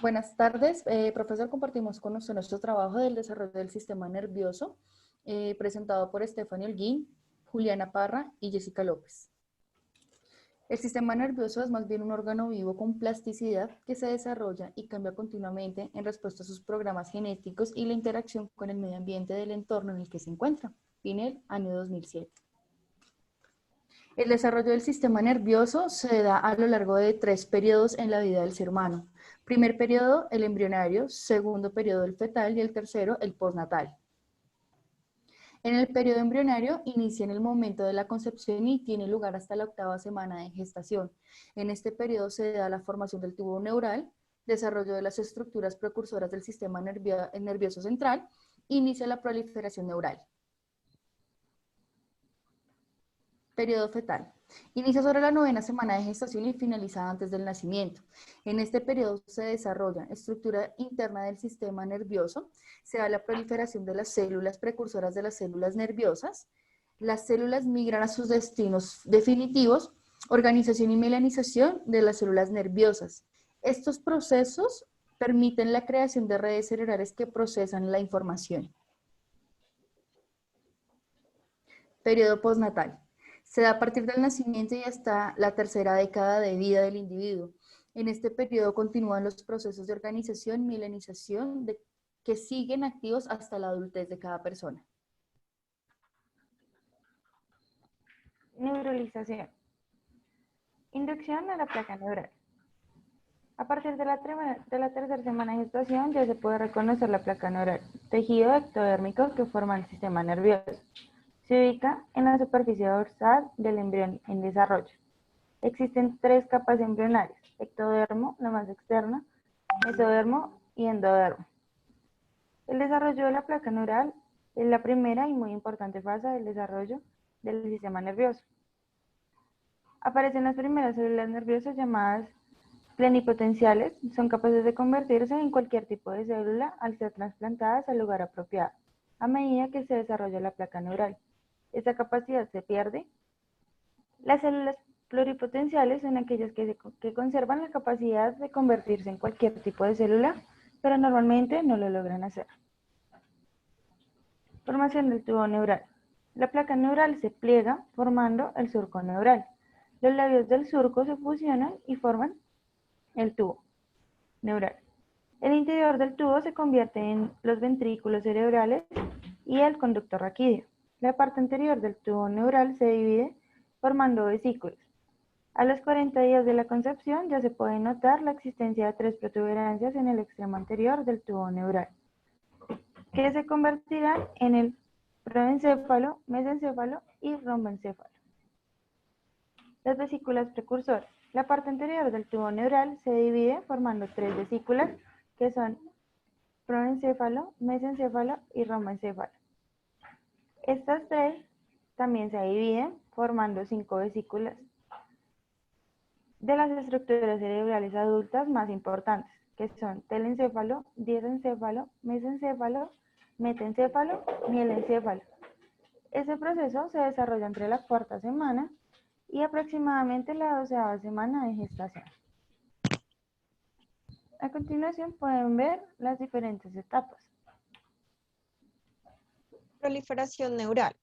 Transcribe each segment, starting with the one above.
Buenas tardes, profesor. Compartimos con usted nuestro trabajo del desarrollo del sistema nervioso, presentado por Stephanie Holguín, Juliana Parra y Jessica López. El sistema nervioso es más bien un órgano vivo con plasticidad que se desarrolla y cambia continuamente en respuesta a sus programas genéticos y la interacción con el medio ambiente del entorno en el que se encuentra. Pinel, año 2007. El desarrollo del sistema nervioso se da a lo largo de 3 periodos en la vida del ser humano. Primer periodo, el embrionario; segundo periodo, el fetal; y el tercero, el postnatal. En el periodo embrionario inicia en el momento de la concepción y tiene lugar hasta la 8ª semana de gestación. En este periodo se da la formación del tubo neural, desarrollo de las estructuras precursoras del sistema nervioso central, inicia la proliferación neural. Periodo fetal. Inicia sobre la 9ª semana de gestación y finaliza antes del nacimiento. En este periodo se desarrolla estructura interna del sistema nervioso, se da la proliferación de las células precursoras de las células nerviosas, las células migran a sus destinos definitivos, organización y melanización de las células nerviosas. Estos procesos permiten la creación de redes cerebrales que procesan la información. Periodo postnatal. Se da a partir del nacimiento y hasta la 3ª década de vida del individuo. En este periodo continúan los procesos de organización y milenización que siguen activos hasta la adultez de cada persona. Neuralización. Inducción a la placa neural. A partir de la 3ª semana de gestación ya se puede reconocer la placa neural, tejido ectodérmico que forma el sistema nervioso. Se ubica en la superficie dorsal del embrión en desarrollo. Existen 3 capas embrionarias: ectodermo, la más externa; mesodermo y endodermo. El desarrollo de la placa neural es la primera y muy importante fase del desarrollo del sistema nervioso. Aparecen las primeras células nerviosas llamadas plenipotenciales. Son capaces de convertirse en cualquier tipo de célula al ser trasplantadas al lugar apropiado, a medida que se desarrolla la placa neural. Esta capacidad se pierde. Las células pluripotenciales son aquellas que conservan la capacidad de convertirse en cualquier tipo de célula, pero normalmente no lo logran hacer. Formación del tubo neural. La placa neural se pliega formando el surco neural. Los labios del surco se fusionan y forman el tubo neural. El interior del tubo se convierte en los ventrículos cerebrales y el conducto raquídeo. La parte anterior del tubo neural se divide formando vesículos. A los 40 días de la concepción ya se puede notar la existencia de 3 protuberancias en el extremo anterior del tubo neural, que se convertirán en el proencéfalo, mesencéfalo y romboencéfalo. Las vesículas precursoras. La parte anterior del tubo neural se divide formando 3 vesículas, que son proencéfalo, mesencéfalo y romboencéfalo. Estas 3 también se dividen formando 5 vesículas de las estructuras cerebrales adultas más importantes, que son telencéfalo, diencéfalo, mesencéfalo, metencéfalo, mielencéfalo. Ese proceso se desarrolla entre la 4ª semana y aproximadamente la 12ª semana de gestación. A continuación pueden ver las diferentes etapas. Proliferación neural.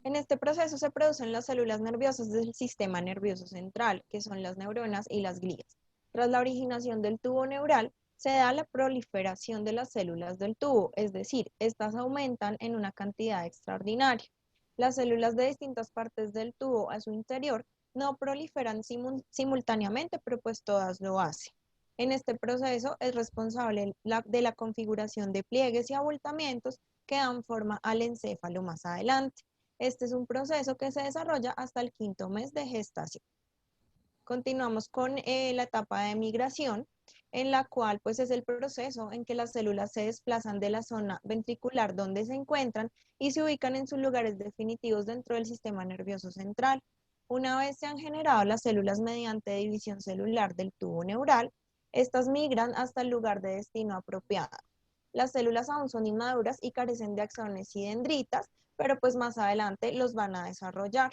En este proceso se producen las células nerviosas del sistema nervioso central, que son las neuronas y las glías. Tras la originación del tubo neural, se da la proliferación de las células del tubo, es decir, estas aumentan en una cantidad extraordinaria. Las células de distintas partes del tubo a su interior no proliferan simultáneamente, pero pues todas lo hacen. En este proceso es responsable de la configuración de pliegues y abultamientos que dan forma al encéfalo más adelante. Este es un proceso que se desarrolla hasta el 5º mes de gestación. Continuamos con la etapa de migración, en la cual pues es el proceso en que las células se desplazan de la zona ventricular donde se encuentran y se ubican en sus lugares definitivos dentro del sistema nervioso central. Una vez se han generado las células mediante división celular del tubo neural, estas migran hasta el lugar de destino apropiado. Las células aún son inmaduras y carecen de axones y dendritas, pero pues más adelante los van a desarrollar.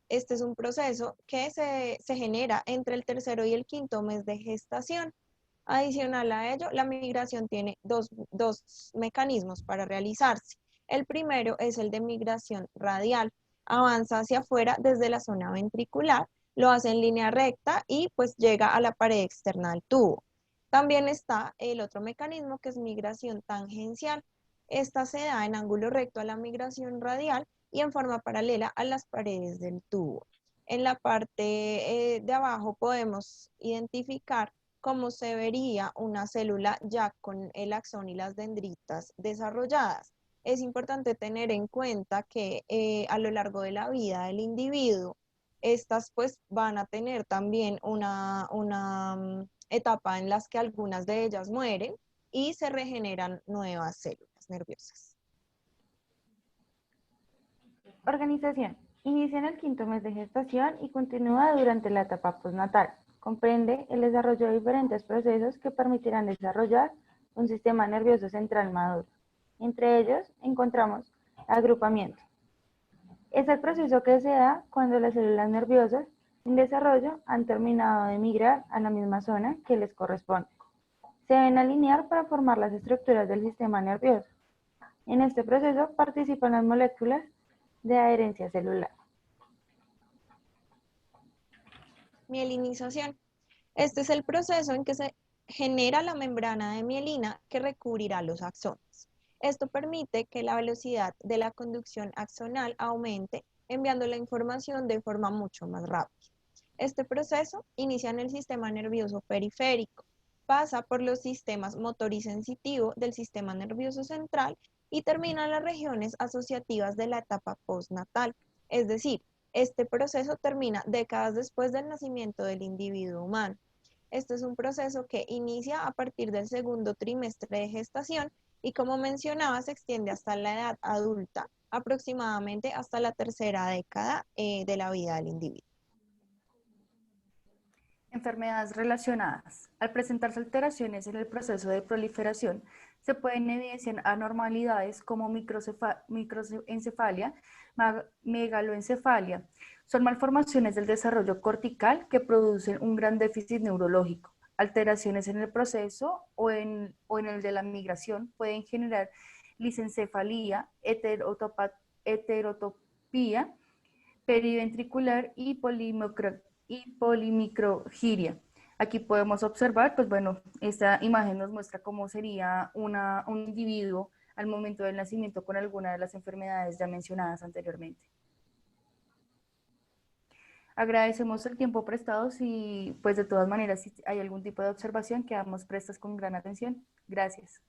Este es un proceso que se genera entre el 3º y el 5º mes de gestación. Adicional a ello, la migración tiene dos mecanismos para realizarse. El primero es el de migración radial. Avanza hacia afuera desde la zona ventricular, lo hace en línea recta y pues llega a la pared externa del tubo. También está el otro mecanismo que es migración tangencial. Esta se da en ángulo recto a la migración radial y en forma paralela a las paredes del tubo. En la parte de abajo podemos identificar cómo se vería una célula ya con el axón y las dendritas desarrolladas. Es importante tener en cuenta que a lo largo de la vida del individuo, estas pues van a tener también una etapa en las que algunas de ellas mueren y se regeneran nuevas células nerviosas. Organización. Inicia en el quinto mes de gestación y continúa durante la etapa postnatal. Comprende el desarrollo de diferentes procesos que permitirán desarrollar un sistema nervioso central maduro. Entre ellos encontramos agrupamiento. Es el proceso que se da cuando las células nerviosas en desarrollo han terminado de migrar a la misma zona que les corresponde. Se deben alinear para formar las estructuras del sistema nervioso. En este proceso participan las moléculas de adherencia celular. Mielinización. Este es el proceso en que se genera la membrana de mielina que recubrirá los axones. Esto permite que la velocidad de la conducción axonal aumente, enviando la información de forma mucho más rápida. Este proceso inicia en el sistema nervioso periférico, pasa por los sistemas motor y sensitivo del sistema nervioso central y termina en las regiones asociativas de la etapa postnatal. Es decir, este proceso termina décadas después del nacimiento del individuo humano. Este es un proceso que inicia a partir del segundo trimestre de gestación y, como mencionaba, se extiende hasta la edad adulta, aproximadamente hasta la tercera década de la vida del individuo. Enfermedades relacionadas. Al presentarse alteraciones en el proceso de proliferación, se pueden evidenciar anormalidades como microencefalia, megaloencefalia. Son malformaciones del desarrollo cortical que producen un gran déficit neurológico. Alteraciones en el proceso o en el de la migración pueden generar lisencefalía, heterotopía periventricular y polimicrogiria. Aquí podemos observar, pues bueno, esta imagen nos muestra cómo sería un individuo al momento del nacimiento con alguna de las enfermedades ya mencionadas anteriormente. Agradecemos el tiempo prestado y pues de todas maneras si hay algún tipo de observación quedamos prestas con gran atención. Gracias.